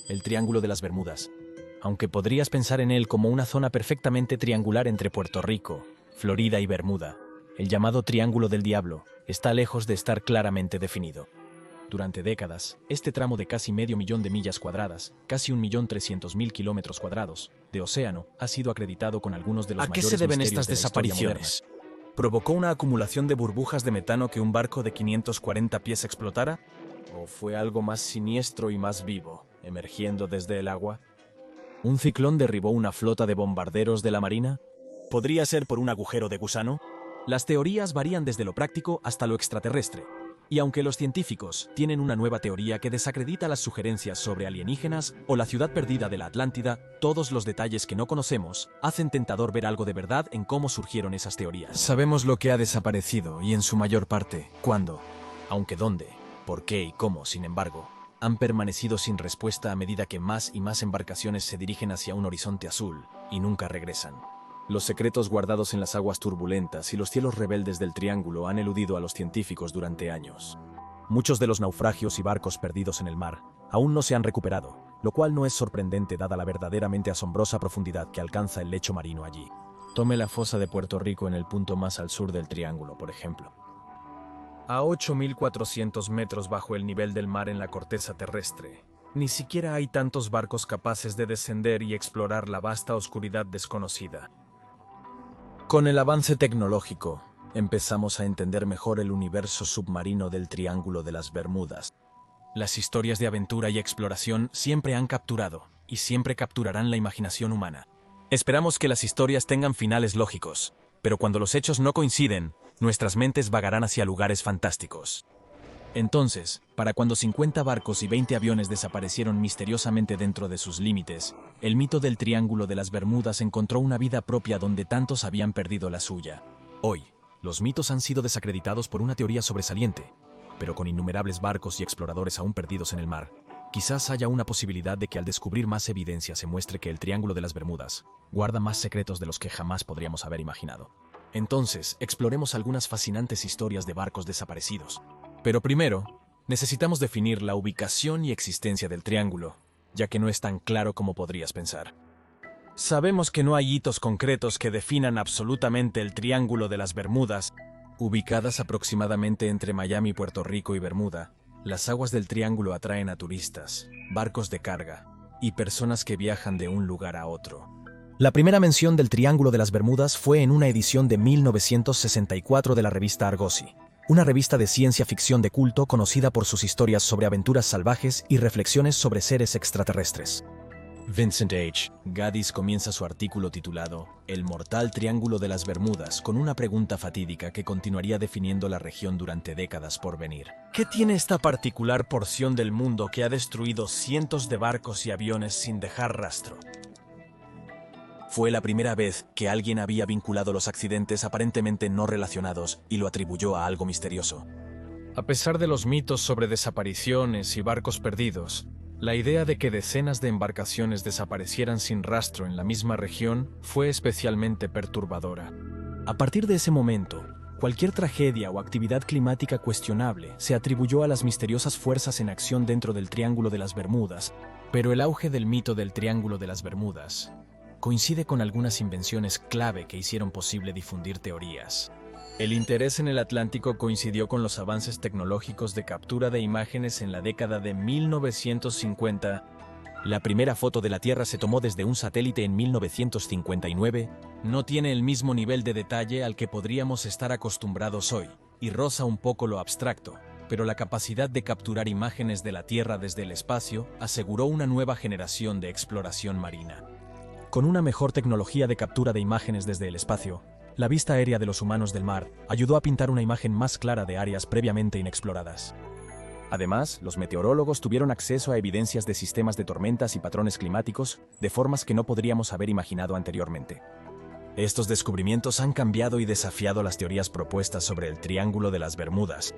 el Triángulo de las Bermudas. Aunque podrías pensar en él como una zona perfectamente triangular entre Puerto Rico, Florida y Bermuda, el llamado Triángulo del Diablo está lejos de estar claramente definido. Durante décadas, este tramo de casi medio millón de millas cuadradas, casi 1.300.000 kilómetros cuadrados, de océano, ha sido acreditado con algunos de los mayores misterios de la historia moderna. ¿A qué se deben estas desapariciones? ¿Provocó una acumulación de burbujas de metano que un barco de 540 pies explotara? ¿O fue algo más siniestro y más vivo, emergiendo desde el agua? ¿Un ciclón derribó una flota de bombarderos de la Marina? ¿Podría ser por un agujero de gusano? Las teorías varían desde lo práctico hasta lo extraterrestre. Y aunque los científicos tienen una nueva teoría que desacredita las sugerencias sobre alienígenas o la ciudad perdida de la Atlántida, todos los detalles que no conocemos hacen tentador ver algo de verdad en cómo surgieron esas teorías. Sabemos lo que ha desaparecido y en su mayor parte, cuándo, aunque dónde, por qué y cómo, sin embargo, han permanecido sin respuesta a medida que más y más embarcaciones se dirigen hacia un horizonte azul y nunca regresan. Los secretos guardados en las aguas turbulentas y los cielos rebeldes del Triángulo han eludido a los científicos durante años. Muchos de los naufragios y barcos perdidos en el mar aún no se han recuperado, lo cual no es sorprendente dada la verdaderamente asombrosa profundidad que alcanza el lecho marino allí. Tome la fosa de Puerto Rico en el punto más al sur del Triángulo, por ejemplo. A 8.400 metros bajo el nivel del mar en la corteza terrestre, ni siquiera hay tantos barcos capaces de descender y explorar la vasta oscuridad desconocida. Con el avance tecnológico, empezamos a entender mejor el universo submarino del Triángulo de las Bermudas. Las historias de aventura y exploración siempre han capturado, y siempre capturarán la imaginación humana. Esperamos que las historias tengan finales lógicos, pero cuando los hechos no coinciden, nuestras mentes vagarán hacia lugares fantásticos. Entonces, para cuando 50 barcos y 20 aviones desaparecieron misteriosamente dentro de sus límites, el mito del Triángulo de las Bermudas encontró una vida propia donde tantos habían perdido la suya. Hoy, los mitos han sido desacreditados por una teoría sobresaliente, pero con innumerables barcos y exploradores aún perdidos en el mar, quizás haya una posibilidad de que al descubrir más evidencia se muestre que el Triángulo de las Bermudas guarda más secretos de los que jamás podríamos haber imaginado. Entonces, exploremos algunas fascinantes historias de barcos desaparecidos. Pero primero, necesitamos definir la ubicación y existencia del triángulo, ya que no es tan claro como podrías pensar. Sabemos que no hay hitos concretos que definan absolutamente el Triángulo de las Bermudas. Ubicadas aproximadamente entre Miami, Puerto Rico y Bermuda, las aguas del triángulo atraen a turistas, barcos de carga y personas que viajan de un lugar a otro. La primera mención del Triángulo de las Bermudas fue en una edición de 1964 de la revista Argosy, una revista de ciencia ficción de culto conocida por sus historias sobre aventuras salvajes y reflexiones sobre seres extraterrestres. Vincent H. Gaddis comienza su artículo titulado El mortal Triángulo de las Bermudas con una pregunta fatídica que continuaría definiendo la región durante décadas por venir. ¿Qué tiene esta particular porción del mundo que ha destruido cientos de barcos y aviones sin dejar rastro? Fue la primera vez que alguien había vinculado los accidentes aparentemente no relacionados y lo atribuyó a algo misterioso. A pesar de los mitos sobre desapariciones y barcos perdidos, la idea de que decenas de embarcaciones desaparecieran sin rastro en la misma región fue especialmente perturbadora. A partir de ese momento, cualquier tragedia o actividad climática cuestionable se atribuyó a las misteriosas fuerzas en acción dentro del Triángulo de las Bermudas, pero el auge del mito del Triángulo de las Bermudas coincide con algunas invenciones clave que hicieron posible difundir teorías. El interés en el Atlántico coincidió con los avances tecnológicos de captura de imágenes en la década de 1950. La primera foto de la Tierra se tomó desde un satélite en 1959. No tiene el mismo nivel de detalle al que podríamos estar acostumbrados hoy, y roza un poco lo abstracto, pero la capacidad de capturar imágenes de la Tierra desde el espacio aseguró una nueva generación de exploración marina. Con una mejor tecnología de captura de imágenes desde el espacio, la vista aérea de los humanos del mar ayudó a pintar una imagen más clara de áreas previamente inexploradas. Además, los meteorólogos tuvieron acceso a evidencias de sistemas de tormentas y patrones climáticos de formas que no podríamos haber imaginado anteriormente. Estos descubrimientos han cambiado y desafiado las teorías propuestas sobre el Triángulo de las Bermudas.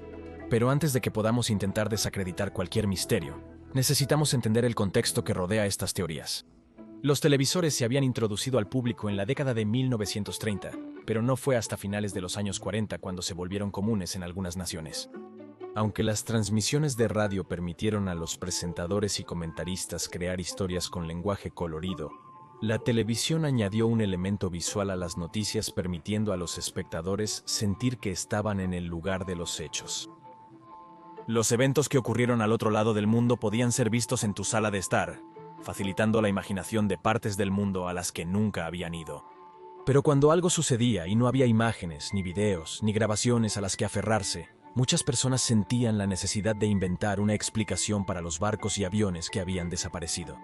Pero antes de que podamos intentar desacreditar cualquier misterio, necesitamos entender el contexto que rodea estas teorías. Los televisores se habían introducido al público en la década de 1930, pero no fue hasta finales de los años 40 cuando se volvieron comunes en algunas naciones. Aunque las transmisiones de radio permitieron a los presentadores y comentaristas crear historias con lenguaje colorido, la televisión añadió un elemento visual a las noticias permitiendo a los espectadores sentir que estaban en el lugar de los hechos. Los eventos que ocurrieron al otro lado del mundo podían ser vistos en tu sala de estar, facilitando la imaginación de partes del mundo a las que nunca habían ido. Pero cuando algo sucedía y no había imágenes, ni videos, ni grabaciones a las que aferrarse, muchas personas sentían la necesidad de inventar una explicación para los barcos y aviones que habían desaparecido.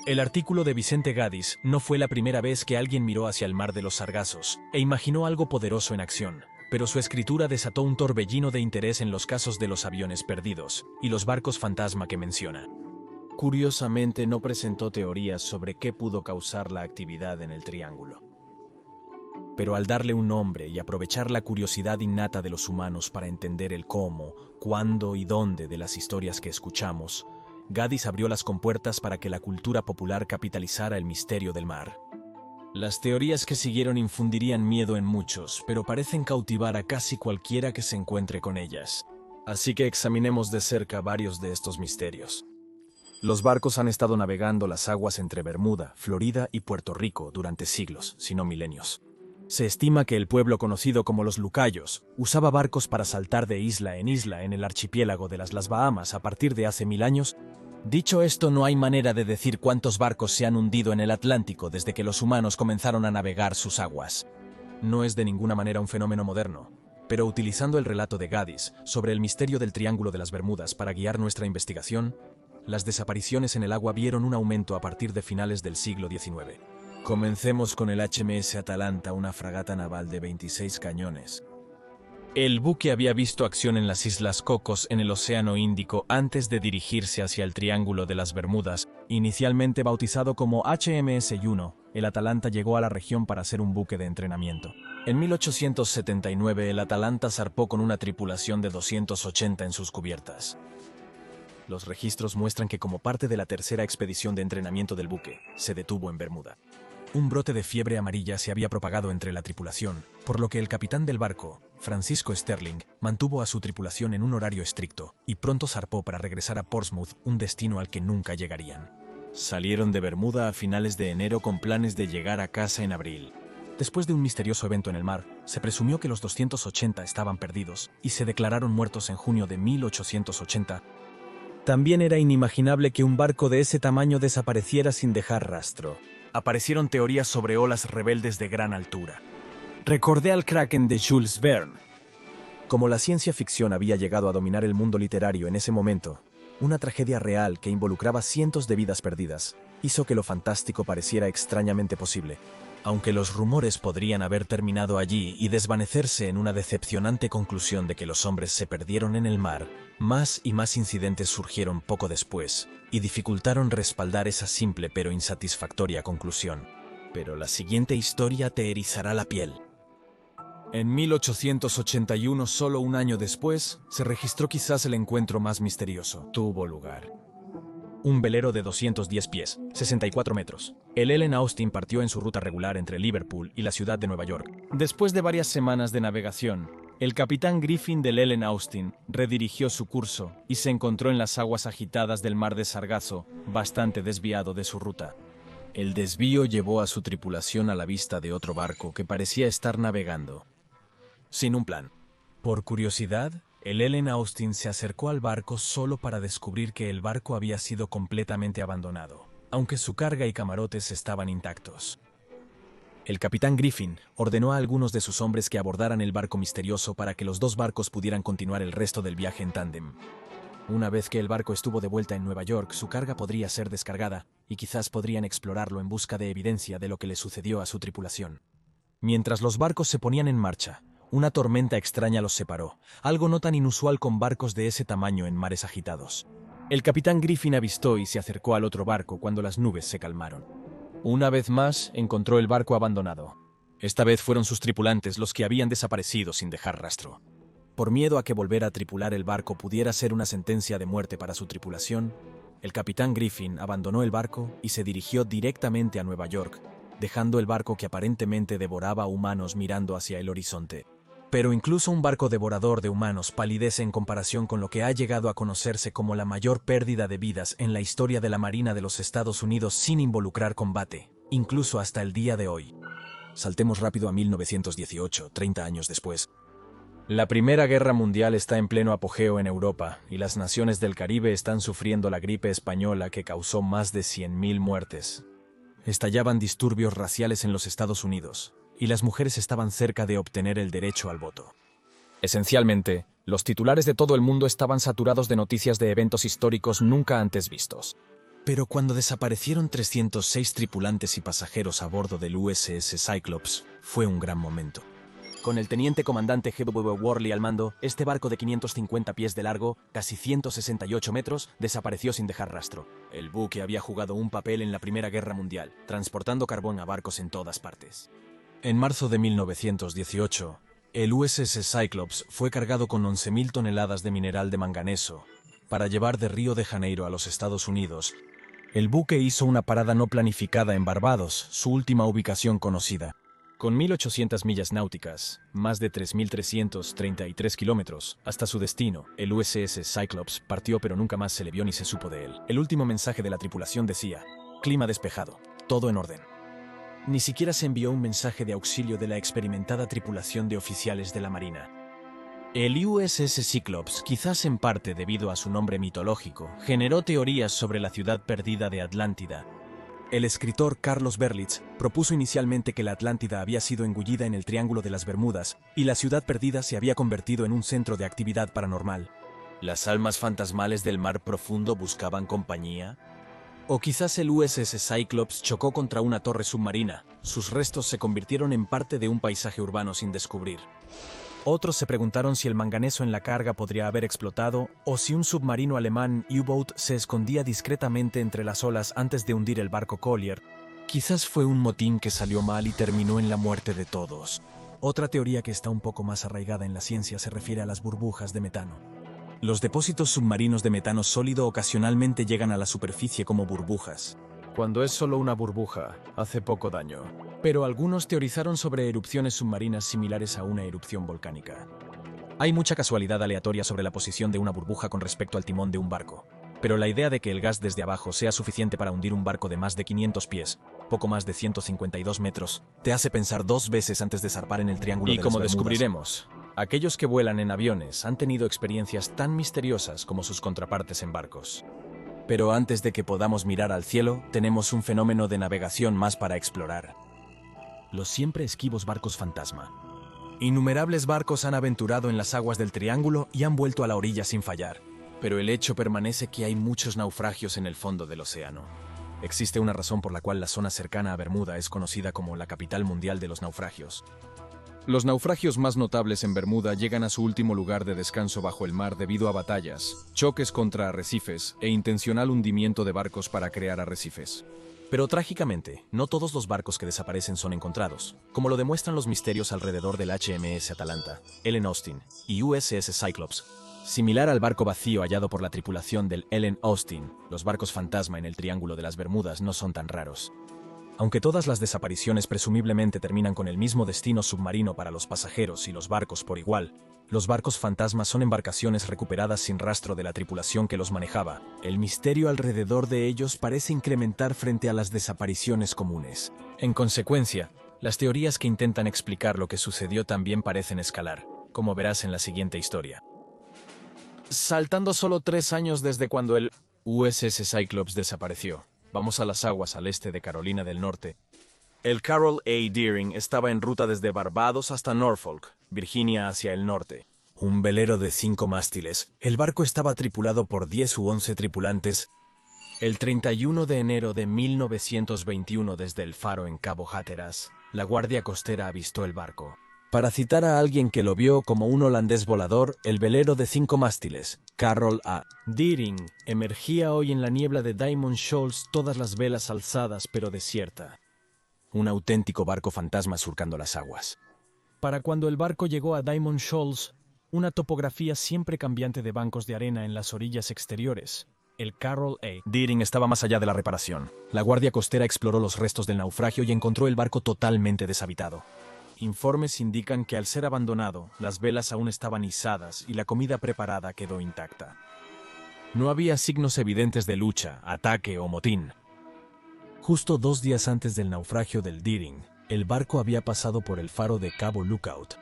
El artículo de Vicente Gadis no fue la primera vez que alguien miró hacia el mar de los Sargazos e imaginó algo poderoso en acción, pero su escritura desató un torbellino de interés en los casos de los aviones perdidos y los barcos fantasma que menciona. Curiosamente, no presentó teorías sobre qué pudo causar la actividad en el Triángulo. Pero al darle un nombre y aprovechar la curiosidad innata de los humanos para entender el cómo, cuándo y dónde de las historias que escuchamos, Gadis abrió las compuertas para que la cultura popular capitalizara el misterio del mar. Las teorías que siguieron infundirían miedo en muchos, pero parecen cautivar a casi cualquiera que se encuentre con ellas. Así que examinemos de cerca varios de estos misterios. Los barcos han estado navegando las aguas entre Bermuda, Florida y Puerto Rico durante siglos, si no milenios. Se estima que el pueblo conocido como los Lucayos usaba barcos para saltar de isla en el archipiélago de las Bahamas a partir de hace 1000 años. Dicho esto, no hay manera de decir cuántos barcos se han hundido en el Atlántico desde que los humanos comenzaron a navegar sus aguas. No es de ninguna manera un fenómeno moderno, pero utilizando el relato de Gadis sobre el misterio del Triángulo de las Bermudas para guiar nuestra investigación, las desapariciones en el agua vieron un aumento a partir de finales del siglo XIX. Comencemos con el HMS Atalanta, una fragata naval de 26 cañones. El buque había visto acción en las Islas Cocos en el Océano Índico antes de dirigirse hacia el Triángulo de las Bermudas. Inicialmente bautizado como HMS Juno, el Atalanta llegó a la región para ser un buque de entrenamiento. En 1879 el Atalanta zarpó con una tripulación de 280 en sus cubiertas. Los registros muestran que como parte de la tercera expedición de entrenamiento del buque, se detuvo en Bermuda. Un brote de fiebre amarilla se había propagado entre la tripulación, por lo que el capitán del barco, Francisco Sterling, mantuvo a su tripulación en un horario estricto y pronto zarpó para regresar a Portsmouth, un destino al que nunca llegarían. Salieron de Bermuda a finales de enero con planes de llegar a casa en abril. Después de un misterioso evento en el mar, se presumió que los 280 estaban perdidos y se declararon muertos en junio de 1880. También era inimaginable que un barco de ese tamaño desapareciera sin dejar rastro. Aparecieron teorías sobre olas rebeldes de gran altura. Recordé al Kraken de Jules Verne. Como la ciencia ficción había llegado a dominar el mundo literario en ese momento, una tragedia real que involucraba cientos de vidas perdidas hizo que lo fantástico pareciera extrañamente posible. Aunque los rumores podrían haber terminado allí y desvanecerse en una decepcionante conclusión de que los hombres se perdieron en el mar, más y más incidentes surgieron poco después y dificultaron respaldar esa simple pero insatisfactoria conclusión. Pero la siguiente historia te erizará la piel. En 1881, solo un año después, se registró quizás el encuentro más misterioso. Tuvo lugar. Un velero de 210 pies, 64 metros. El Ellen Austin partió en su ruta regular entre Liverpool y la ciudad de Nueva York. Después de varias semanas de navegación, el capitán Griffin del Ellen Austin redirigió su curso y se encontró en las aguas agitadas del mar de Sargazo, bastante desviado de su ruta. El desvío llevó a su tripulación a la vista de otro barco que parecía estar navegando sin un plan. Por curiosidad, el Ellen Austin se acercó al barco solo para descubrir que el barco había sido completamente abandonado, aunque su carga y camarotes estaban intactos. El capitán Griffin ordenó a algunos de sus hombres que abordaran el barco misterioso para que los dos barcos pudieran continuar el resto del viaje en tándem. Una vez que el barco estuvo de vuelta en Nueva York, su carga podría ser descargada y quizás podrían explorarlo en busca de evidencia de lo que le sucedió a su tripulación. Mientras los barcos se ponían en marcha, una tormenta extraña los separó, algo no tan inusual con barcos de ese tamaño en mares agitados. El capitán Griffin avistó y se acercó al otro barco cuando las nubes se calmaron. Una vez más, encontró el barco abandonado. Esta vez fueron sus tripulantes los que habían desaparecido sin dejar rastro. Por miedo a que volver a tripular el barco pudiera ser una sentencia de muerte para su tripulación, el capitán Griffin abandonó el barco y se dirigió directamente a Nueva York, dejando el barco que aparentemente devoraba humanos mirando hacia el horizonte. Pero incluso un barco devorador de humanos palidece en comparación con lo que ha llegado a conocerse como la mayor pérdida de vidas en la historia de la Marina de los Estados Unidos sin involucrar combate, incluso hasta el día de hoy. Saltemos rápido a 1918, 30 años después. La Primera Guerra Mundial está en pleno apogeo en Europa, y las naciones del Caribe están sufriendo la gripe española que causó más de 100.000 muertes. Estallaban disturbios raciales en los Estados Unidos, y las mujeres estaban cerca de obtener el derecho al voto. Esencialmente, los titulares de todo el mundo estaban saturados de noticias de eventos históricos nunca antes vistos. Pero cuando desaparecieron 306 tripulantes y pasajeros a bordo del USS Cyclops, fue un gran momento. Con el teniente comandante G.W. Worley al mando, este barco de 550 pies de largo, casi 168 metros, desapareció sin dejar rastro. El buque había jugado un papel en la Primera Guerra Mundial, transportando carbón a barcos en todas partes. En marzo de 1918, el USS Cyclops fue cargado con 11.000 toneladas de mineral de manganeso para llevar de Río de Janeiro a los Estados Unidos. El buque hizo una parada no planificada en Barbados, su última ubicación conocida. Con 1.800 millas náuticas, más de 3.333 kilómetros, hasta su destino, el USS Cyclops partió pero nunca más se le vio ni se supo de él. El último mensaje de la tripulación decía: clima despejado, todo en orden. Ni siquiera se envió un mensaje de auxilio de la experimentada tripulación de oficiales de la Marina. El USS Cyclops, quizás en parte debido a su nombre mitológico, generó teorías sobre la ciudad perdida de Atlántida. El escritor Carlos Berlitz propuso inicialmente que la Atlántida había sido engullida en el Triángulo de las Bermudas y la ciudad perdida se había convertido en un centro de actividad paranormal. ¿Las almas fantasmales del mar profundo buscaban compañía? O quizás el USS Cyclops chocó contra una torre submarina. Sus restos se convirtieron en parte de un paisaje urbano sin descubrir. Otros se preguntaron si el manganeso en la carga podría haber explotado o si un submarino alemán U-Boat se escondía discretamente entre las olas antes de hundir el barco Collier. Quizás fue un motín que salió mal y terminó en la muerte de todos. Otra teoría que está un poco más arraigada en la ciencia se refiere a las burbujas de metano. Los depósitos submarinos de metano sólido ocasionalmente llegan a la superficie como burbujas. Cuando es solo una burbuja, hace poco daño. Pero algunos teorizaron sobre erupciones submarinas similares a una erupción volcánica. Hay mucha casualidad aleatoria sobre la posición de una burbuja con respecto al timón de un barco. Pero la idea de que el gas desde abajo sea suficiente para hundir un barco de más de 500 pies, poco más de 152 metros, te hace pensar dos veces antes de zarpar en el Triángulo de las Bermudas. Y como descubriremos, aquellos que vuelan en aviones han tenido experiencias tan misteriosas como sus contrapartes en barcos. Pero antes de que podamos mirar al cielo, tenemos un fenómeno de navegación más para explorar. Los siempre esquivos barcos fantasma. Innumerables barcos han aventurado en las aguas del Triángulo y han vuelto a la orilla sin fallar. Pero el hecho permanece que hay muchos naufragios en el fondo del océano. Existe una razón por la cual la zona cercana a Bermuda es conocida como la capital mundial de los naufragios. Los naufragios más notables en Bermuda llegan a su último lugar de descanso bajo el mar debido a batallas, choques contra arrecifes e intencional hundimiento de barcos para crear arrecifes. Pero trágicamente, no todos los barcos que desaparecen son encontrados, como lo demuestran los misterios alrededor del HMS Atalanta, Ellen Austin y USS Cyclops. Similar al barco vacío hallado por la tripulación del Ellen Austin, los barcos fantasma en el Triángulo de las Bermudas no son tan raros. Aunque todas las desapariciones presumiblemente terminan con el mismo destino submarino para los pasajeros y los barcos por igual, los barcos fantasmas son embarcaciones recuperadas sin rastro de la tripulación que los manejaba. El misterio alrededor de ellos parece incrementar frente a las desapariciones comunes. En consecuencia, las teorías que intentan explicar lo que sucedió también parecen escalar, como verás en la siguiente historia. Saltando solo 3 años desde cuando el USS Cyclops desapareció, vamos a las aguas al este de Carolina del Norte. El Carroll A. Deering estaba en ruta desde Barbados hasta Norfolk, Virginia hacia el norte. Un velero de 5 mástiles. El barco estaba tripulado por 10 u 11 tripulantes. El 31 de enero de 1921, desde el faro en Cabo Hatteras, la Guardia Costera avistó el barco. Para citar a alguien que lo vio como un holandés volador, el velero de 5 mástiles, Carroll A. Deering, emergía hoy en la niebla de Diamond Shoals, todas las velas alzadas pero desierta. Un auténtico barco fantasma surcando las aguas. Para cuando el barco llegó a Diamond Shoals, una topografía siempre cambiante de bancos de arena en las orillas exteriores. El Carroll A. Deering estaba más allá de la reparación. La Guardia Costera exploró los restos del naufragio y encontró el barco totalmente deshabitado. Informes indican que al ser abandonado, las velas aún estaban izadas y la comida preparada quedó intacta. No había signos evidentes de lucha, ataque o motín. Justo 2 días antes del naufragio del Deering, el barco había pasado por el faro de Cabo Lookout.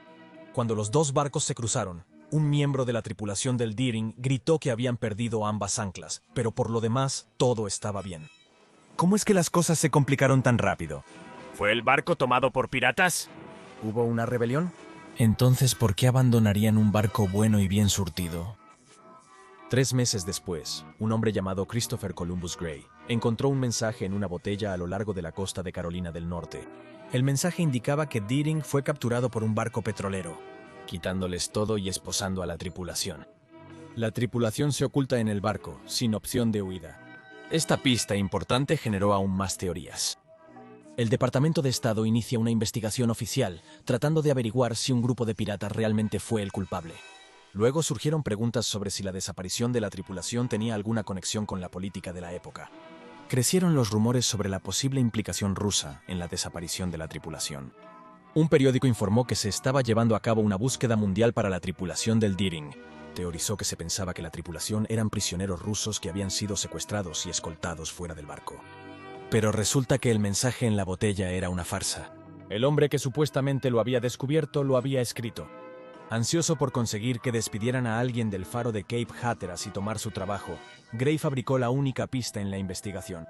Cuando los 2 barcos se cruzaron, un miembro de la tripulación del Deering gritó que habían perdido ambas anclas, pero por lo demás, todo estaba bien. ¿Cómo es que las cosas se complicaron tan rápido? ¿Fue el barco tomado por piratas? ¿Hubo una rebelión? Entonces, ¿por qué abandonarían un barco bueno y bien surtido? 3 meses después, un hombre llamado Christopher Columbus Gray encontró un mensaje en una botella a lo largo de la costa de Carolina del Norte. El mensaje indicaba que Deering fue capturado por un barco petrolero, quitándoles todo y esposando a la tripulación. La tripulación se oculta en el barco, sin opción de huida. Esta pista importante generó aún más teorías. El Departamento de Estado inicia una investigación oficial, tratando de averiguar si un grupo de piratas realmente fue el culpable. Luego surgieron preguntas sobre si la desaparición de la tripulación tenía alguna conexión con la política de la época. Crecieron los rumores sobre la posible implicación rusa en la desaparición de la tripulación. Un periódico informó que se estaba llevando a cabo una búsqueda mundial para la tripulación del Deering. Teorizó que se pensaba que la tripulación eran prisioneros rusos que habían sido secuestrados y escoltados fuera del barco. Pero resulta que el mensaje en la botella era una farsa. El hombre que supuestamente lo había descubierto lo había escrito. Ansioso por conseguir que despidieran a alguien del faro de Cape Hatteras y tomar su trabajo, Gray fabricó la única pista en la investigación.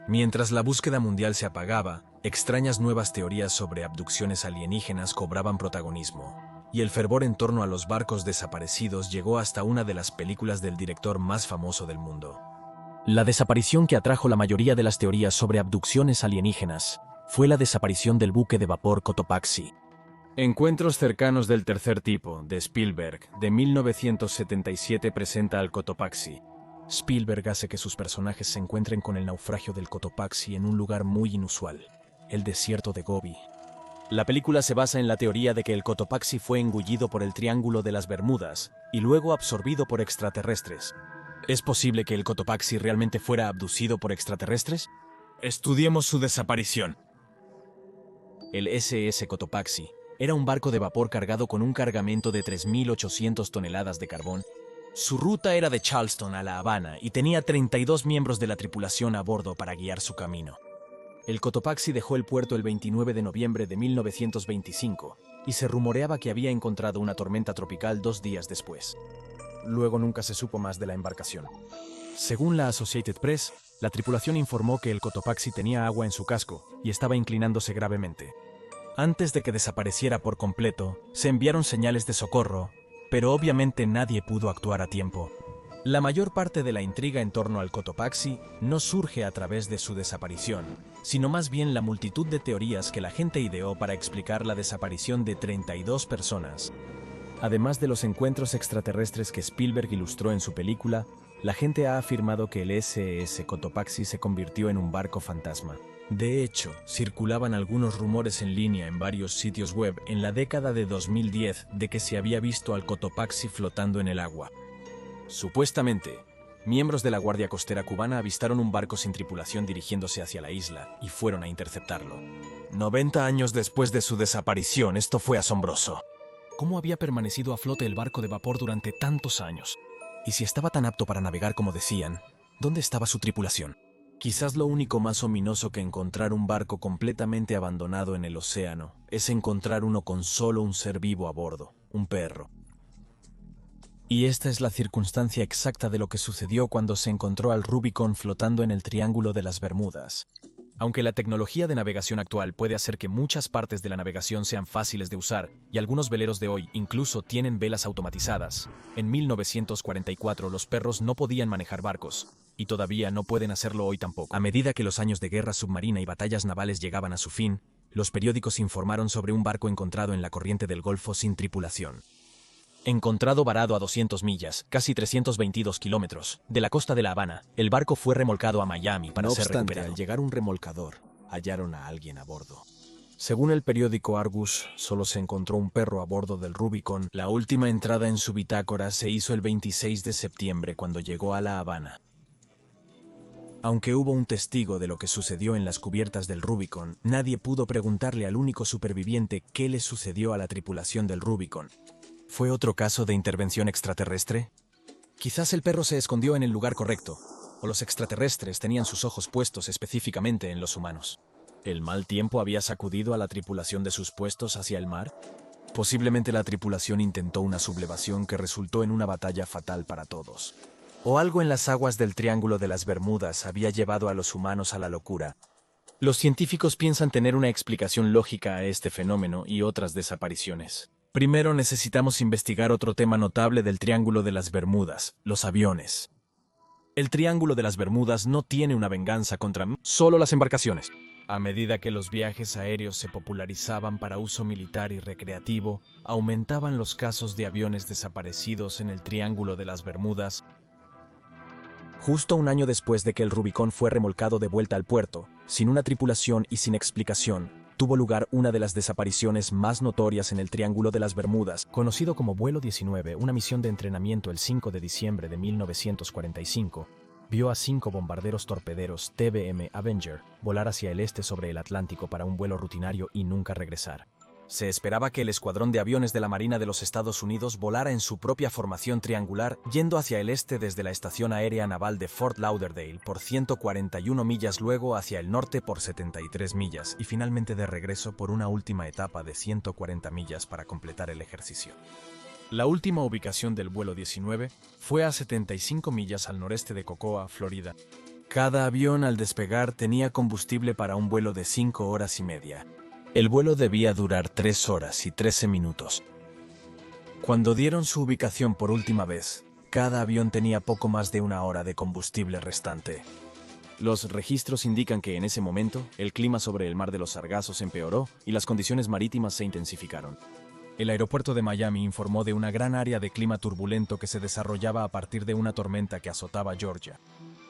Mientras la búsqueda mundial se apagaba, extrañas nuevas teorías sobre abducciones alienígenas cobraban protagonismo, y el fervor en torno a los barcos desaparecidos llegó hasta una de las películas del director más famoso del mundo. La desaparición que atrajo la mayoría de las teorías sobre abducciones alienígenas fue la desaparición del buque de vapor Cotopaxi. Encuentros cercanos del tercer tipo, de Spielberg, de 1977 presenta al Cotopaxi. Spielberg hace que sus personajes se encuentren con el naufragio del Cotopaxi en un lugar muy inusual, el desierto de Gobi. La película se basa en la teoría de que el Cotopaxi fue engullido por el Triángulo de las Bermudas y luego absorbido por extraterrestres. ¿Es posible que el Cotopaxi realmente fuera abducido por extraterrestres? Estudiemos su desaparición. El SS Cotopaxi era un barco de vapor cargado con un cargamento de 3.800 toneladas de carbón. Su ruta era de Charleston a La Habana y tenía 32 miembros de la tripulación a bordo para guiar su camino. El Cotopaxi dejó el puerto el 29 de noviembre de 1925 y se rumoreaba que había encontrado una tormenta tropical 2 días después. Luego nunca se supo más de la embarcación. Según la Associated Press, la tripulación informó que el Cotopaxi tenía agua en su casco y estaba inclinándose gravemente. Antes de que desapareciera por completo, se enviaron señales de socorro, pero obviamente nadie pudo actuar a tiempo. La mayor parte de la intriga en torno al Cotopaxi no surge a través de su desaparición, sino más bien la multitud de teorías que la gente ideó para explicar la desaparición de 32 personas. Además de los encuentros extraterrestres que Spielberg ilustró en su película, la gente ha afirmado que el SS Cotopaxi se convirtió en un barco fantasma. De hecho, circulaban algunos rumores en línea en varios sitios web en la década de 2010 de que se había visto al Cotopaxi flotando en el agua. Supuestamente, miembros de la Guardia Costera cubana avistaron un barco sin tripulación dirigiéndose hacia la isla y fueron a interceptarlo. 90 años después de su desaparición, esto fue asombroso. ¿Cómo había permanecido a flote el barco de vapor durante tantos años? Y si estaba tan apto para navegar como decían, ¿dónde estaba su tripulación? Quizás lo único más ominoso que encontrar un barco completamente abandonado en el océano es encontrar uno con solo un ser vivo a bordo, un perro. Y esta es la circunstancia exacta de lo que sucedió cuando se encontró al Rubicon flotando en el Triángulo de las Bermudas. Aunque la tecnología de navegación actual puede hacer que muchas partes de la navegación sean fáciles de usar, y algunos veleros de hoy incluso tienen velas automatizadas, en 1944 los perros no podían manejar barcos, y todavía no pueden hacerlo hoy tampoco. A medida que los años de guerra submarina y batallas navales llegaban a su fin, los periódicos informaron sobre un barco encontrado en la corriente del Golfo sin tripulación. Encontrado varado a 200 millas, casi 322 kilómetros, de la costa de La Habana, el barco fue remolcado a Miami para ser recuperado. Al llegar un remolcador, hallaron a alguien a bordo. Según el periódico Argus, solo se encontró un perro a bordo del Rubicon. La última entrada en su bitácora se hizo el 26 de septiembre cuando llegó a La Habana. Aunque hubo un testigo de lo que sucedió en las cubiertas del Rubicon, nadie pudo preguntarle al único superviviente qué le sucedió a la tripulación del Rubicon. ¿Fue otro caso de intervención extraterrestre? Quizás el perro se escondió en el lugar correcto, o los extraterrestres tenían sus ojos puestos específicamente en los humanos. ¿El mal tiempo había sacudido a la tripulación de sus puestos hacia el mar? Posiblemente la tripulación intentó una sublevación que resultó en una batalla fatal para todos. O algo en las aguas del Triángulo de las Bermudas había llevado a los humanos a la locura. Los científicos piensan tener una explicación lógica a este fenómeno y otras desapariciones. Primero necesitamos investigar otro tema notable del Triángulo de las Bermudas, los aviones. El Triángulo de las Bermudas no tiene una venganza contra solo las embarcaciones. A medida que los viajes aéreos se popularizaban para uso militar y recreativo, aumentaban los casos de aviones desaparecidos en el Triángulo de las Bermudas. Justo un año después de que el Rubicon fue remolcado de vuelta al puerto, sin una tripulación y sin explicación, tuvo lugar una de las desapariciones más notorias en el Triángulo de las Bermudas, conocido como Vuelo 19, una misión de entrenamiento el 5 de diciembre de 1945. Vio a 5 bombarderos torpederos TBM Avenger volar hacia el este sobre el Atlántico para un vuelo rutinario y nunca regresar. Se esperaba que el escuadrón de aviones de la Marina de los Estados Unidos volara en su propia formación triangular, yendo hacia el este desde la Estación Aérea Naval de Fort Lauderdale por 141 millas, luego hacia el norte por 73 millas y finalmente de regreso por una última etapa de 140 millas para completar el ejercicio. La última ubicación del vuelo 19 fue a 75 millas al noreste de Cocoa, Florida. Cada avión al despegar tenía combustible para un vuelo de 5 horas y media. El vuelo debía durar 3 horas y 13 minutos. Cuando dieron su ubicación por última vez, cada avión tenía poco más de 1 hora de combustible restante. Los registros indican que en ese momento, el clima sobre el Mar de los Sargazos empeoró y las condiciones marítimas se intensificaron. El aeropuerto de Miami informó de una gran área de clima turbulento que se desarrollaba a partir de una tormenta que azotaba Georgia.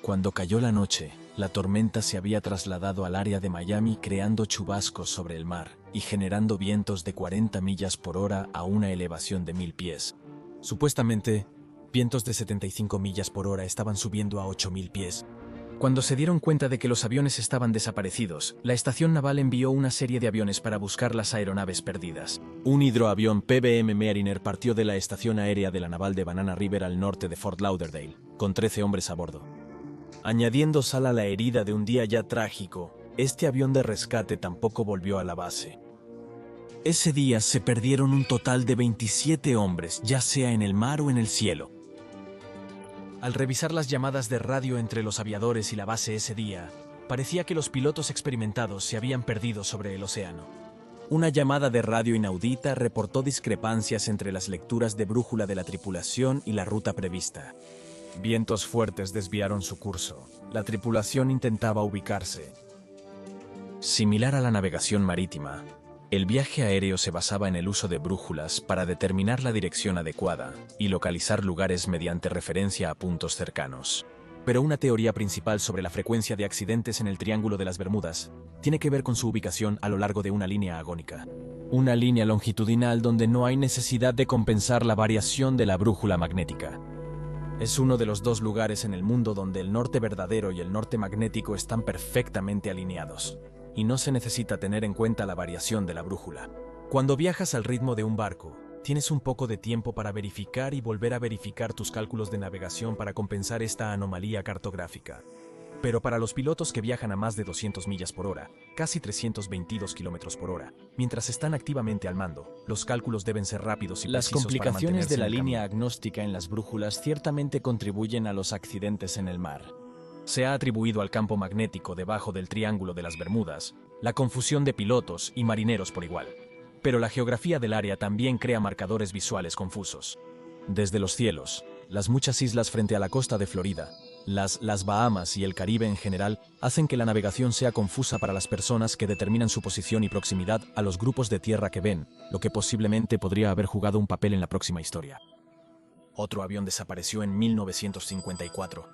Cuando cayó la noche, la tormenta se había trasladado al área de Miami creando chubascos sobre el mar y generando vientos de 40 millas por hora a una elevación de 1000 pies. Supuestamente, vientos de 75 millas por hora estaban subiendo a 8000 pies. Cuando se dieron cuenta de que los aviones estaban desaparecidos, la estación naval envió una serie de aviones para buscar las aeronaves perdidas. Un hidroavión PBM Mariner partió de la estación aérea de la naval de Banana River al norte de Fort Lauderdale, con 13 hombres a bordo. Añadiendo sal a la herida de un día ya trágico, este avión de rescate tampoco volvió a la base. Ese día se perdieron un total de 27 hombres, ya sea en el mar o en el cielo. Al revisar las llamadas de radio entre los aviadores y la base ese día, parecía que los pilotos experimentados se habían perdido sobre el océano. Una llamada de radio inaudita reportó discrepancias entre las lecturas de brújula de la tripulación y la ruta prevista. Vientos fuertes desviaron su curso. La tripulación intentaba ubicarse. Similar a la navegación marítima, el viaje aéreo se basaba en el uso de brújulas para determinar la dirección adecuada y localizar lugares mediante referencia a puntos cercanos. Pero una teoría principal sobre la frecuencia de accidentes en el Triángulo de las Bermudas tiene que ver con su ubicación a lo largo de una línea agónica. Una línea longitudinal donde no hay necesidad de compensar la variación de la brújula magnética. Es uno de los 2 lugares en el mundo donde el norte verdadero y el norte magnético están perfectamente alineados, y no se necesita tener en cuenta la variación de la brújula. Cuando viajas al ritmo de un barco, tienes un poco de tiempo para verificar y volver a verificar tus cálculos de navegación para compensar esta anomalía cartográfica. Pero para los pilotos que viajan a más de 200 millas por hora, casi 322 kilómetros por hora, mientras están activamente al mando, los cálculos deben ser rápidos y precisos. Las complicaciones de la línea agnóstica en las brújulas ciertamente contribuyen a los accidentes en el mar. Se ha atribuido al campo magnético debajo del Triángulo de las Bermudas la confusión de pilotos y marineros por igual. Pero la geografía del área también crea marcadores visuales confusos. Desde los cielos, las muchas islas frente a la costa de Florida, las Bahamas y el Caribe en general hacen que la navegación sea confusa para las personas que determinan su posición y proximidad a los grupos de tierra que ven, lo que posiblemente podría haber jugado un papel en la próxima historia. Otro avión desapareció en 1954.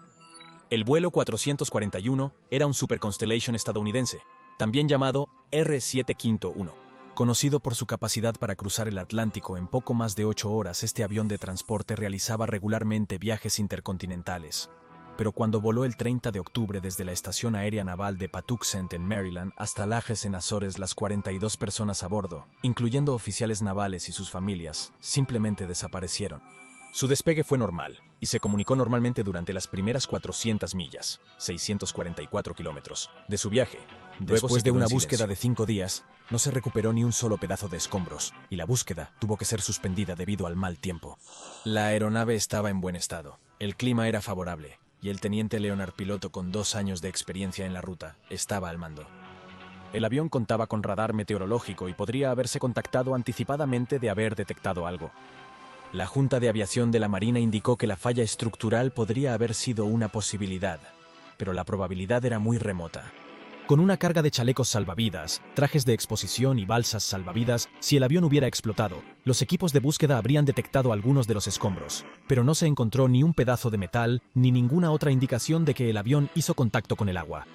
El vuelo 441 era un Super Constellation estadounidense, también llamado R-751. Conocido por su capacidad para cruzar el Atlántico en poco más de 8 horas, este avión de transporte realizaba regularmente viajes intercontinentales. pero cuando voló el 30 de octubre desde la Estación Aérea Naval de Patuxent en Maryland hasta Lajes en Azores, las 42 personas a bordo, incluyendo oficiales navales y sus familias, simplemente desaparecieron. Su despegue fue normal, y se comunicó normalmente durante las primeras 400 millas, 644 kilómetros, de su viaje. Después de una búsqueda de 5 días, no se recuperó ni un solo pedazo de escombros, y la búsqueda tuvo que ser suspendida debido al mal tiempo. La aeronave estaba en buen estado, el clima era favorable, y el teniente Leonard, piloto con 2 años de experiencia en la ruta, estaba al mando. El avión contaba con radar meteorológico y podría haberse contactado anticipadamente de haber detectado algo. La Junta de Aviación de la Marina indicó que la falla estructural podría haber sido una posibilidad, pero la probabilidad era muy remota. Con una carga de chalecos salvavidas, trajes de exposición y balsas salvavidas, si el avión hubiera explotado, los equipos de búsqueda habrían detectado algunos de los escombros, pero no se encontró ni un pedazo de metal ni ninguna otra indicación de que el avión hizo contacto con el agua.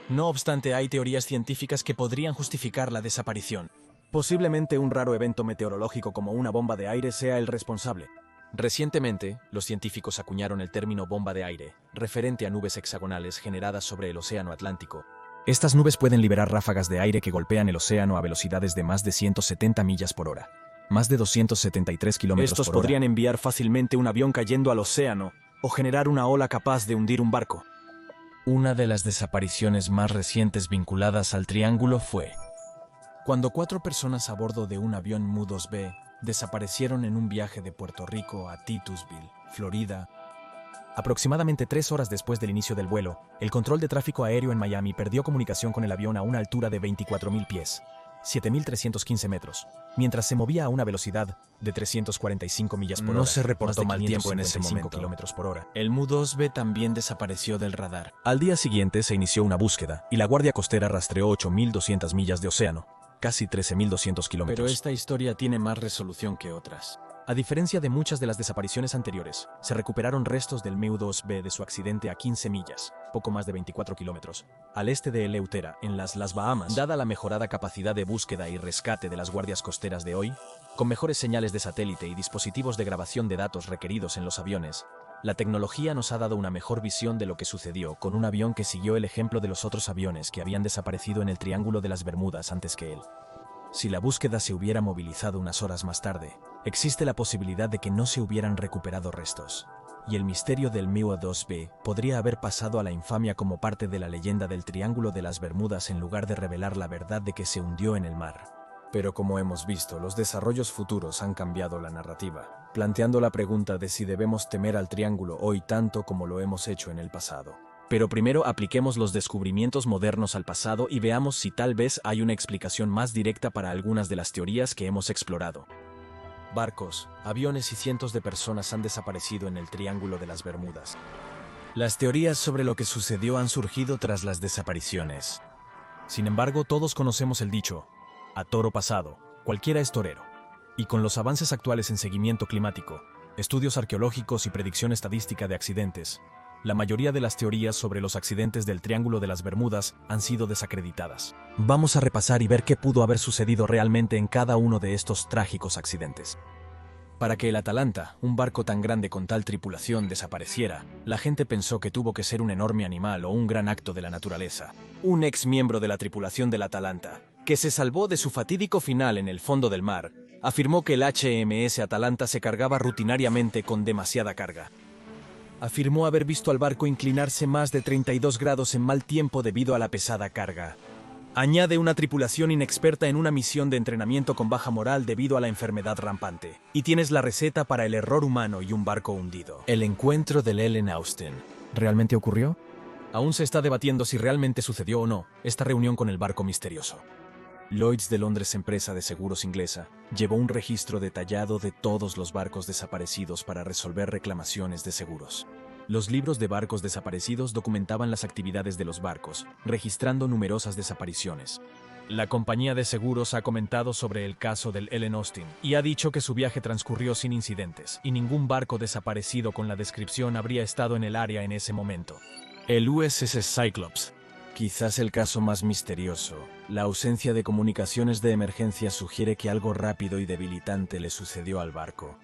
No obstante, hay teorías científicas que podrían justificar la desaparición. Posiblemente un raro evento meteorológico como una bomba de aire sea el responsable. Recientemente, los científicos acuñaron el término bomba de aire, referente a nubes hexagonales generadas sobre el Océano Atlántico. Estas nubes pueden liberar ráfagas de aire que golpean el océano a velocidades de más de 170 millas por hora, más de 273 kilómetros por hora. Estos podrían enviar fácilmente un avión cayendo al océano o generar una ola capaz de hundir un barco. Una de las desapariciones más recientes vinculadas al Triángulo fue cuando 4 personas a bordo de un avión MU-2B desaparecieron en un viaje de Puerto Rico a Titusville, Florida. Aproximadamente 3 horas después del inicio del vuelo, el control de tráfico aéreo en Miami perdió comunicación con el avión a una altura de 24.000 pies, 7.315 metros, mientras se movía a una velocidad de 345 millas por hora. No se reportó mal tiempo en ese momento. Kilómetros por hora. El MU-2B también desapareció del radar. Al día siguiente se inició una búsqueda y la Guardia Costera rastreó 8.200 millas de océano, casi 13.200 kilómetros. Pero esta historia tiene más resolución que otras. A diferencia de muchas de las desapariciones anteriores, se recuperaron restos del MU-2B de su accidente a 15 millas, poco más de 24 kilómetros, al este de Eleutera, en las Bahamas. Dada la mejorada capacidad de búsqueda y rescate de las guardias costeras de hoy, con mejores señales de satélite y dispositivos de grabación de datos requeridos en los aviones, la tecnología nos ha dado una mejor visión de lo que sucedió con un avión que siguió el ejemplo de los otros aviones que habían desaparecido en el Triángulo de las Bermudas antes que él. Si la búsqueda se hubiera movilizado unas horas más tarde, existe la posibilidad de que no se hubieran recuperado restos, y el misterio del MU-2B podría haber pasado a la infamia como parte de la leyenda del Triángulo de las Bermudas en lugar de revelar la verdad de que se hundió en el mar. Pero como hemos visto, los desarrollos futuros han cambiado la narrativa, planteando la pregunta de si debemos temer al Triángulo hoy tanto como lo hemos hecho en el pasado. Pero primero apliquemos los descubrimientos modernos al pasado y veamos si tal vez hay una explicación más directa para algunas de las teorías que hemos explorado. Barcos, aviones y cientos de personas han desaparecido en el Triángulo de las Bermudas. Las teorías sobre lo que sucedió han surgido tras las desapariciones. Sin embargo, todos conocemos el dicho: a toro pasado, cualquiera es torero. Y con los avances actuales en seguimiento climático, estudios arqueológicos y predicción estadística de accidentes, la mayoría de las teorías sobre los accidentes del Triángulo de las Bermudas han sido desacreditadas. Vamos a repasar y ver qué pudo haber sucedido realmente en cada uno de estos trágicos accidentes. Para que el Atalanta, un barco tan grande con tal tripulación, desapareciera, la gente pensó que tuvo que ser un enorme animal o un gran acto de la naturaleza. Un ex miembro de la tripulación del Atalanta, que se salvó de su fatídico final en el fondo del mar, afirmó que el HMS Atalanta se cargaba rutinariamente con demasiada carga. Afirmó haber visto al barco inclinarse más de 32 grados en mal tiempo debido a la pesada carga. Añade una tripulación inexperta en una misión de entrenamiento con baja moral debido a la enfermedad rampante. Y tienes la receta para el error humano y un barco hundido. El encuentro del Ellen Austin. ¿Realmente ocurrió? Aún se está debatiendo si realmente sucedió o no esta reunión con el barco misterioso. Lloyd's de Londres, empresa de seguros inglesa, llevó un registro detallado de todos los barcos desaparecidos para resolver reclamaciones de seguros. Los libros de barcos desaparecidos documentaban las actividades de los barcos, registrando numerosas desapariciones. La compañía de seguros ha comentado sobre el caso del Ellen Austin y ha dicho que su viaje transcurrió sin incidentes y ningún barco desaparecido con la descripción habría estado en el área en ese momento. El USS Cyclops. Quizás el caso más misterioso. La ausencia de comunicaciones de emergencia sugiere que algo rápido y debilitante le sucedió al barco.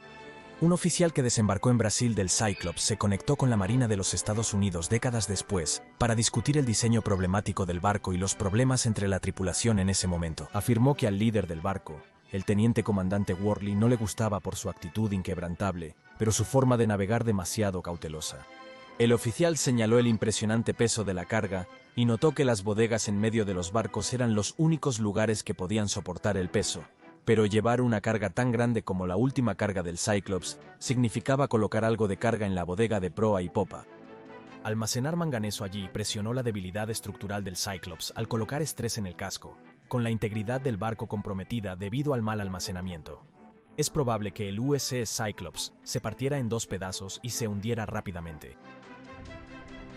Un oficial que desembarcó en Brasil del Cyclops se conectó con la Marina de los Estados Unidos décadas después para discutir el diseño problemático del barco y los problemas entre la tripulación en ese momento. Afirmó que al líder del barco, el teniente comandante Worley, no le gustaba por su actitud inquebrantable, pero su forma de navegar demasiado cautelosa. El oficial señaló el impresionante peso de la carga y notó que las bodegas en medio de los barcos eran los únicos lugares que podían soportar el peso. Pero llevar una carga tan grande como la última carga del Cyclops significaba colocar algo de carga en la bodega de proa y popa. Almacenar manganeso allí presionó la debilidad estructural del Cyclops al colocar estrés en el casco, con la integridad del barco comprometida debido al mal almacenamiento. Es probable que el USS Cyclops se partiera en dos pedazos y se hundiera rápidamente.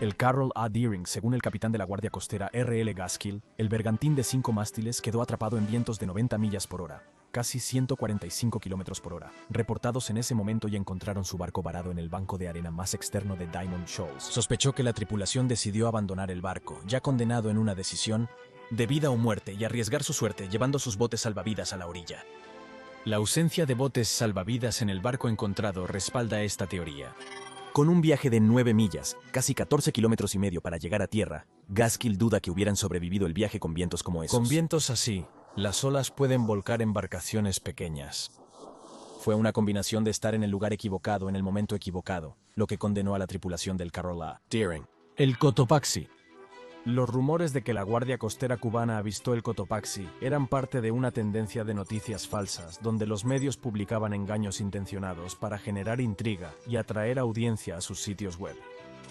El Carroll A. Deering, según el capitán de la Guardia Costera R.L. Gaskill, el bergantín de 5 mástiles quedó atrapado en vientos de 90 millas por hora, casi 145 kilómetros por hora, reportados en ese momento, y encontraron su barco varado en el banco de arena más externo de Diamond Shoals. Sospechó que la tripulación decidió abandonar el barco, ya condenado en una decisión de vida o muerte, y arriesgar su suerte llevando sus botes salvavidas a la orilla. La ausencia de botes salvavidas en el barco encontrado respalda esta teoría. Con un viaje de 9 millas, casi 14 kilómetros y medio para llegar a tierra, Gaskill duda que hubieran sobrevivido el viaje con vientos como esos. Con vientos así, las olas pueden volcar embarcaciones pequeñas. Fue una combinación de estar en el lugar equivocado en el momento equivocado, lo que condenó a la tripulación del Carroll A. Deering. El Cotopaxi. Los rumores de que la Guardia Costera cubana avistó el Cotopaxi eran parte de una tendencia de noticias falsas, donde los medios publicaban engaños intencionados para generar intriga y atraer audiencia a sus sitios web.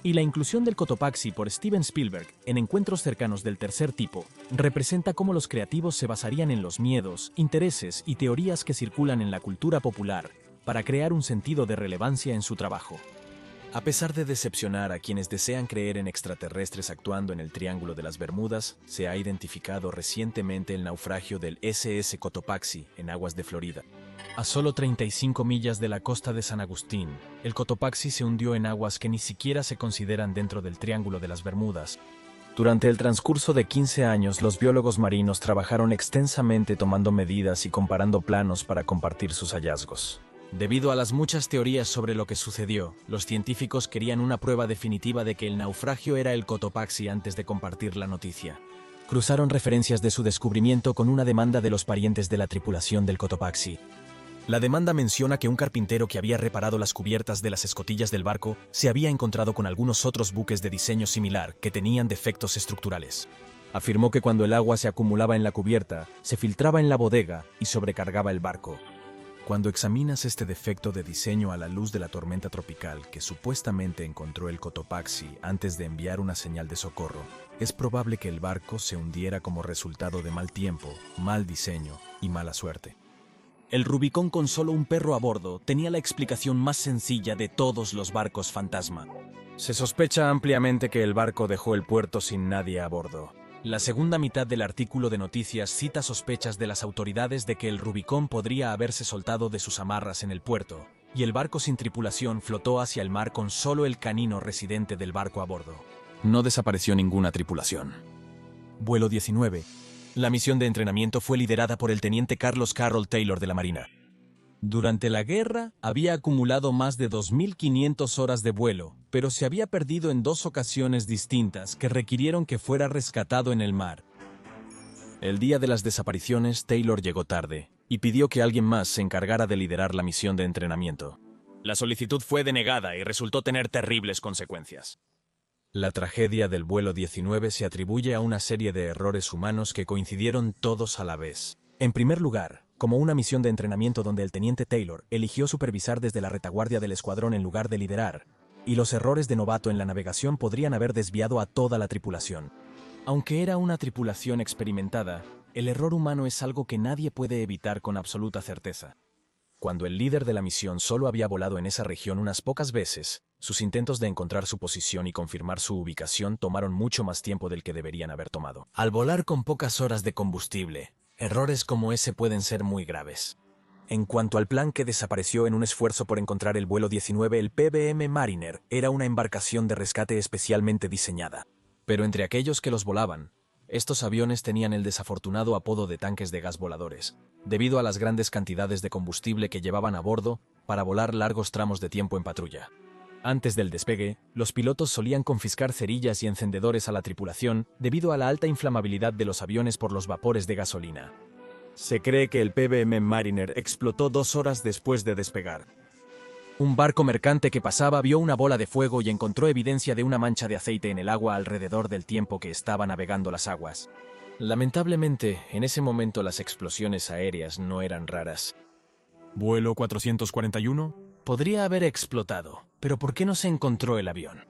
Y la inclusión del Cotopaxi por Steven Spielberg en Encuentros cercanos del tercer tipo representa cómo los creativos se basarían en los miedos, intereses y teorías que circulan en la cultura popular para crear un sentido de relevancia en su trabajo. A pesar de decepcionar a quienes desean creer en extraterrestres actuando en el Triángulo de las Bermudas, se ha identificado recientemente el naufragio del SS Cotopaxi en aguas de Florida. A solo 35 millas de la costa de San Agustín, el Cotopaxi se hundió en aguas que ni siquiera se consideran dentro del Triángulo de las Bermudas. Durante el transcurso de 15 años, los biólogos marinos trabajaron extensamente tomando medidas y comparando planos para compartir sus hallazgos. Debido a las muchas teorías sobre lo que sucedió, los científicos querían una prueba definitiva de que el naufragio era el Cotopaxi antes de compartir la noticia. Cruzaron referencias de su descubrimiento con una demanda de los parientes de la tripulación del Cotopaxi. La demanda menciona que un carpintero que había reparado las cubiertas de las escotillas del barco se había encontrado con algunos otros buques de diseño similar que tenían defectos estructurales. Afirmó que cuando el agua se acumulaba en la cubierta, se filtraba en la bodega y sobrecargaba el barco. Cuando examinas este defecto de diseño a la luz de la tormenta tropical que supuestamente encontró el Cotopaxi antes de enviar una señal de socorro, es probable que el barco se hundiera como resultado de mal tiempo, mal diseño y mala suerte. El Rubicón con solo un perro a bordo tenía la explicación más sencilla de todos los barcos fantasma. Se sospecha ampliamente que el barco dejó el puerto sin nadie a bordo. La segunda mitad del artículo de noticias cita sospechas de las autoridades de que el Rubicón podría haberse soltado de sus amarras en el puerto, y el barco sin tripulación flotó hacia el mar con solo el canino residente del barco a bordo. No desapareció ninguna tripulación. Vuelo 19. La misión de entrenamiento fue liderada por el teniente Carlos Carroll Taylor de la Marina. Durante la guerra, había acumulado más de 2.500 horas de vuelo, pero se había perdido en 2 ocasiones distintas que requirieron que fuera rescatado en el mar. El día de las desapariciones, Taylor llegó tarde y pidió que alguien más se encargara de liderar la misión de entrenamiento. La solicitud fue denegada y resultó tener terribles consecuencias. La tragedia del vuelo 19 se atribuye a una serie de errores humanos que coincidieron todos a la vez. En primer lugar, como una misión de entrenamiento donde el teniente Taylor eligió supervisar desde la retaguardia del escuadrón en lugar de liderar, y los errores de novato en la navegación podrían haber desviado a toda la tripulación. Aunque era una tripulación experimentada, el error humano es algo que nadie puede evitar con absoluta certeza. Cuando el líder de la misión solo había volado en esa región unas pocas veces, sus intentos de encontrar su posición y confirmar su ubicación tomaron mucho más tiempo del que deberían haber tomado. Al volar con pocas horas de combustible, errores como ese pueden ser muy graves. En cuanto al plan que desapareció en un esfuerzo por encontrar el vuelo 19, el PBM Mariner era una embarcación de rescate especialmente diseñada. Pero entre aquellos que los volaban, Estos aviones tenían el desafortunado apodo de tanques de gas voladores, debido a las grandes cantidades de combustible que llevaban a bordo para volar largos tramos de tiempo en patrulla. Antes del despegue, los pilotos solían confiscar cerillas y encendedores a la tripulación debido a la alta inflamabilidad de los aviones por los vapores de gasolina. Se cree que el PBM Mariner explotó 2 horas después de despegar. Un barco mercante que pasaba vio una bola de fuego y encontró evidencia de una mancha de aceite en el agua alrededor del tiempo que estaba navegando las aguas. Lamentablemente, en ese momento las explosiones aéreas no eran raras. ¿Vuelo 441? Podría haber explotado, pero ¿por qué no se encontró el avión?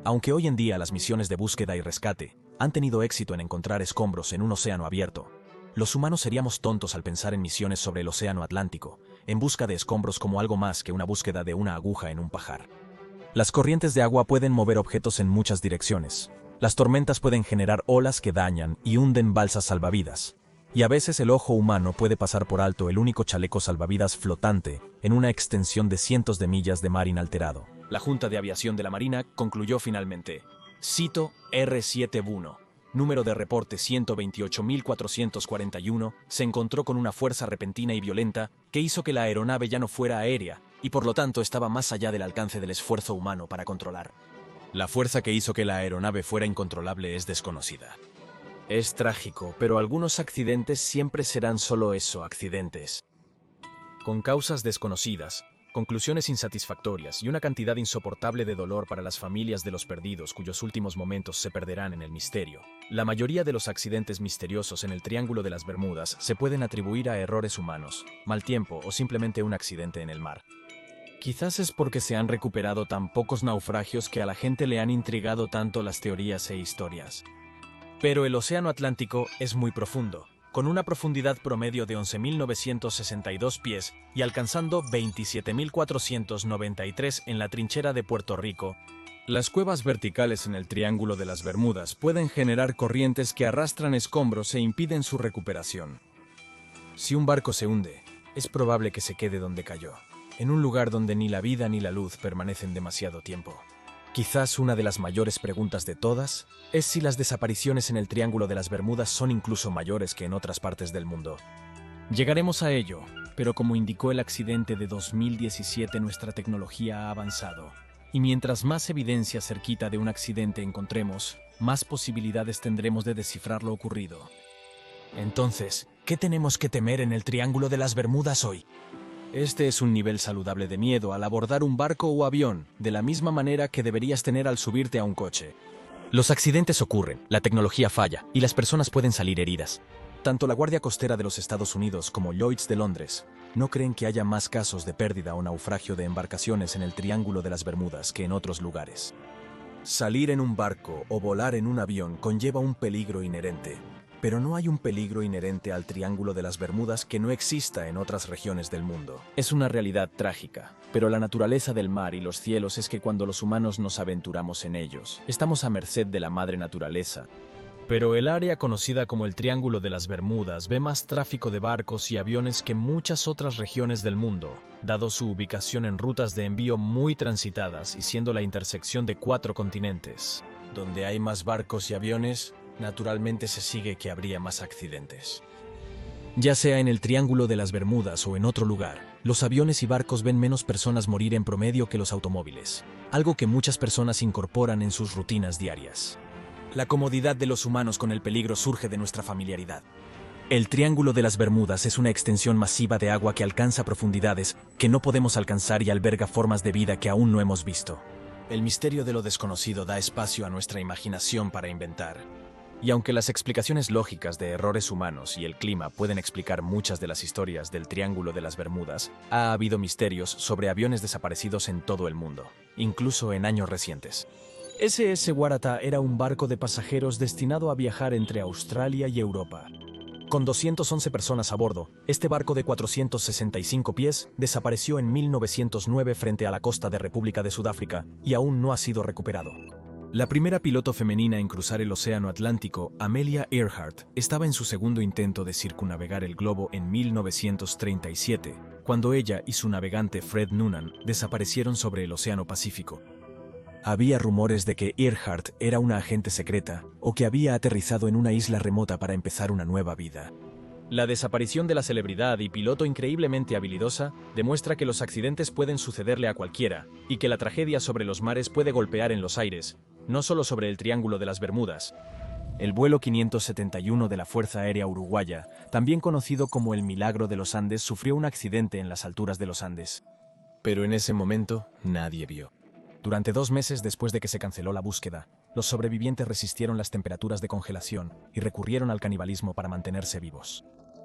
Aunque hoy en día las misiones de búsqueda y rescate han tenido éxito en encontrar escombros en un océano abierto, los humanos seríamos tontos al pensar en misiones sobre el océano Atlántico, en busca de escombros como algo más que una búsqueda de una aguja en un pajar. Las corrientes de agua pueden mover objetos en muchas direcciones. Las tormentas pueden generar olas que dañan y hunden balsas salvavidas. Y a veces el ojo humano puede pasar por alto el único chaleco salvavidas flotante en una extensión de cientos de millas de mar inalterado. La Junta de Aviación de la Marina concluyó finalmente: Cito R-71, número de reporte 128.441, se encontró con una fuerza repentina y violenta que hizo que la aeronave ya no fuera aérea y por lo tanto estaba más allá del alcance del esfuerzo humano para controlar. La fuerza que hizo que la aeronave fuera incontrolable es desconocida. Es trágico, pero algunos accidentes siempre serán solo eso, accidentes. Con causas desconocidas, conclusiones insatisfactorias y una cantidad insoportable de dolor para las familias de los perdidos cuyos últimos momentos se perderán en el misterio. La mayoría de los accidentes misteriosos en el Triángulo de las Bermudas se pueden atribuir a errores humanos, mal tiempo o simplemente un accidente en el mar. Quizás es porque se han recuperado tan pocos naufragios que a la gente le han intrigado tanto las teorías e historias. Pero el océano Atlántico es muy profundo, con una profundidad promedio de 11.962 pies y alcanzando 27.493 en la trinchera de Puerto Rico. Las cuevas verticales en el Triángulo de las Bermudas pueden generar corrientes que arrastran escombros e impiden su recuperación. Si un barco se hunde, es probable que se quede donde cayó, en un lugar donde ni la vida ni la luz permanecen demasiado tiempo. Quizás una de las mayores preguntas de todas es si las desapariciones en el Triángulo de las Bermudas son incluso mayores que en otras partes del mundo. Llegaremos a ello, pero como indicó el accidente de 2017, nuestra tecnología ha avanzado. Y mientras más evidencia cerquita de un accidente encontremos, más posibilidades tendremos de descifrar lo ocurrido. Entonces, ¿qué tenemos que temer en el Triángulo de las Bermudas hoy? Este es un nivel saludable de miedo al abordar un barco o avión, de la misma manera que deberías tener al subirte a un coche. Los accidentes ocurren, la tecnología falla y las personas pueden salir heridas. Tanto la Guardia Costera de los Estados Unidos como Lloyd's de Londres no creen que haya más casos de pérdida o naufragio de embarcaciones en el Triángulo de las Bermudas que en otros lugares. Salir en un barco o volar en un avión conlleva un peligro inherente. Pero no hay un peligro inherente al Triángulo de las Bermudas que no exista en otras regiones del mundo. Es una realidad trágica, pero la naturaleza del mar y los cielos es que cuando los humanos nos aventuramos en ellos, estamos a merced de la madre naturaleza. Pero el área conocida como el Triángulo de las Bermudas ve más tráfico de barcos y aviones que muchas otras regiones del mundo, dado su ubicación en rutas de envío muy transitadas y siendo la intersección de 4 continentes. Donde hay más barcos y aviones, naturalmente se sigue que habría más accidentes. Ya sea en el Triángulo de las Bermudas o en otro lugar, los aviones y barcos ven menos personas morir en promedio que los automóviles, algo que muchas personas incorporan en sus rutinas diarias. La comodidad de los humanos con el peligro surge de nuestra familiaridad. El Triángulo de las Bermudas es una extensión masiva de agua que alcanza profundidades que no podemos alcanzar y alberga formas de vida que aún no hemos visto. El misterio de lo desconocido da espacio a nuestra imaginación para inventar. Y aunque las explicaciones lógicas de errores humanos y el clima pueden explicar muchas de las historias del Triángulo de las Bermudas, ha habido misterios sobre aviones desaparecidos en todo el mundo, incluso en años recientes. SS Waratah era un barco de pasajeros destinado a viajar entre Australia y Europa. Con 211 personas a bordo, este barco de 465 pies desapareció en 1909 frente a la costa de República de Sudáfrica y aún no ha sido recuperado. La primera piloto femenina en cruzar el océano Atlántico, Amelia Earhart, estaba en su segundo intento de circunnavegar el globo en 1937, cuando ella y su navegante Fred Noonan desaparecieron sobre el océano Pacífico. Había rumores de que Earhart era una agente secreta o que había aterrizado en una isla remota para empezar una nueva vida. La desaparición de la celebridad y piloto increíblemente habilidosa demuestra que los accidentes pueden sucederle a cualquiera y que la tragedia sobre los mares puede golpear en los aires, no solo sobre el Triángulo de las Bermudas. El vuelo 571 de la Fuerza Aérea Uruguaya, también conocido como el Milagro de los Andes, sufrió un accidente en las alturas de los Andes. Pero en ese momento nadie vio. Durante 2 meses después de que se canceló la búsqueda, los sobrevivientes resistieron las temperaturas de congelación y recurrieron al canibalismo para mantenerse vivos.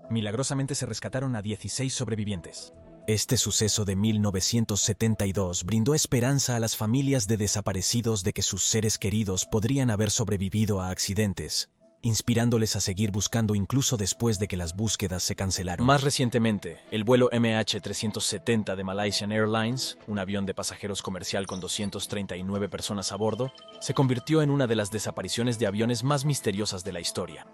Milagrosamente se rescataron a 16 sobrevivientes. Este suceso de 1972 brindó esperanza a las familias de desaparecidos de que sus seres queridos podrían haber sobrevivido a accidentes, inspirándoles a seguir buscando incluso después de que las búsquedas se cancelaron. Más recientemente, el vuelo MH370 de Malaysian Airlines, un avión de pasajeros comercial con 239 personas a bordo, se convirtió en una de las desapariciones de aviones más misteriosas de la historia.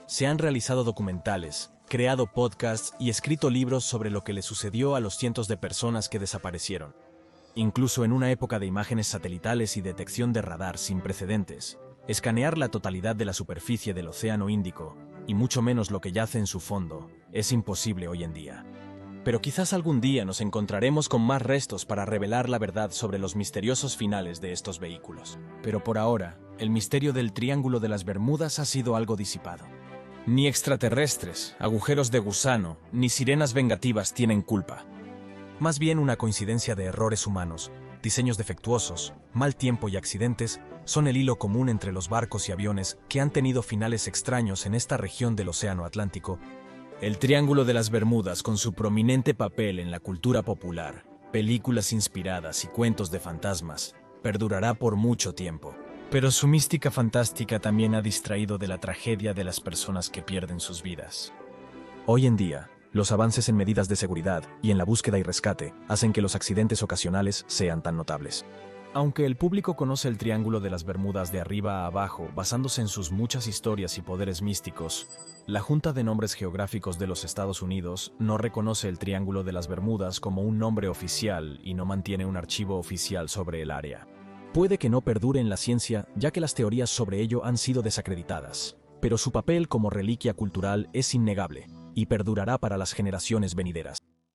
Se han realizado documentales, creado podcasts y escrito libros sobre lo que le sucedió a los cientos de personas que desaparecieron. Incluso en una época de imágenes satelitales y detección de radar sin precedentes, escanear la totalidad de la superficie del Océano Índico, y mucho menos lo que yace en su fondo, es imposible hoy en día. Pero quizás algún día nos encontraremos con más restos para revelar la verdad sobre los misteriosos finales de estos vehículos. Pero por ahora, el misterio del Triángulo de las Bermudas ha sido algo disipado. Ni extraterrestres, agujeros de gusano, ni sirenas vengativas tienen culpa. Más bien una coincidencia de errores humanos, diseños defectuosos, mal tiempo y accidentes son el hilo común entre los barcos y aviones que han tenido finales extraños en esta región del Océano Atlántico. El Triángulo de las Bermudas, con su prominente papel en la cultura popular, películas inspiradas y cuentos de fantasmas, perdurará por mucho tiempo. Pero su mística fantástica también ha distraído de la tragedia de las personas que pierden sus vidas. Hoy en día, los avances en medidas de seguridad y en la búsqueda y rescate hacen que los accidentes ocasionales sean tan notables. Aunque el público conoce el Triángulo de las Bermudas de arriba a abajo, basándose en sus muchas historias y poderes místicos, la Junta de Nombres Geográficos de los Estados Unidos no reconoce el Triángulo de las Bermudas como un nombre oficial y no mantiene un archivo oficial sobre el área. Puede que no perdure en la ciencia, ya que las teorías sobre ello han sido desacreditadas, pero su papel como reliquia cultural es innegable y perdurará para las generaciones venideras.